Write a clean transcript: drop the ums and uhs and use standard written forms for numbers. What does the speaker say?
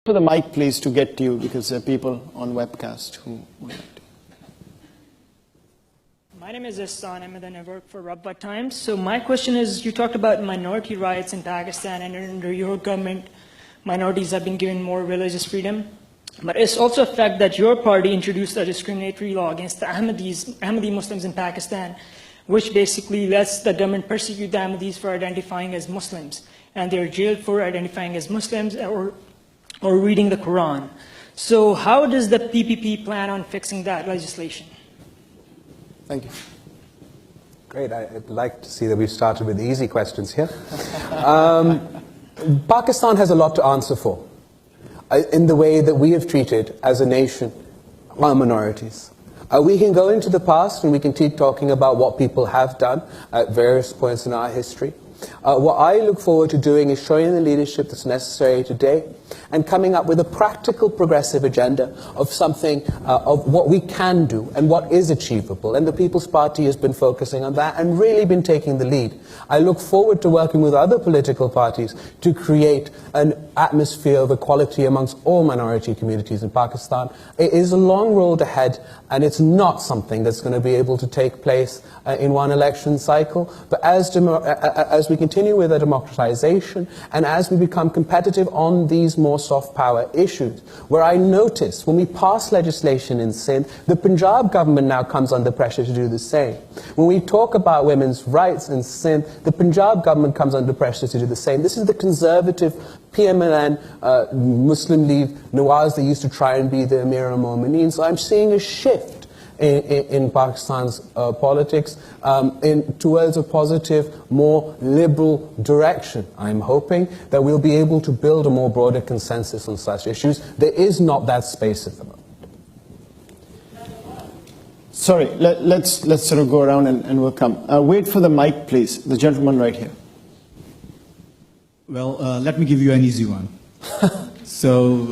For the mic, please, to get to you, because there are people on webcast who would like to. My name is Ihsan Ahmed and I work for Rabba Times. So my question is, you talked about minority rights in Pakistan, and under your government, minorities have been given more religious freedom. But it's also a fact that your party introduced a discriminatory law against the Ahmadi Muslims in Pakistan, which basically lets the government persecute the Ahmadis for identifying as Muslims. And they're jailed for identifying as Muslims or reading the Quran. So how does the PPP plan on fixing that legislation? Thank you. Great. I'd like to see that we've started with easy questions here. Pakistan has a lot to answer for in the way that we have treated, as a nation, our minorities. We can go into the past and we can keep talking about what people have done at various points in our history. What I look forward to doing is showing the leadership that's necessary today and coming up with a practical progressive agenda of something, of what we can do and what is achievable. And the People's Party has been focusing on that and really been taking the lead. I look forward to working with other political parties to create an atmosphere of equality amongst all minority communities in Pakistan. It is a long road ahead, and it's not something that's going to be able to take place in one election cycle. But as we continue with the democratization and as we become competitive on these more soft power issues, where I notice when we pass legislation in Sindh, the Punjab government now comes under pressure to do the same. When we talk about women's rights in Sindh, the Punjab government comes under pressure to do the same. This is the conservative PMLN, Muslim League, Nawaz, that used to try and be the Amir al-Mu'mineen. So I'm seeing a shift in Pakistan's politics towards a positive, more liberal direction. I'm hoping that we'll be able to build a more broader consensus on such issues. There is not that space at the moment. Sorry, let's sort of go around and we'll come. Wait for the mic, please. The gentleman right here. Well, let me give you an easy one. So.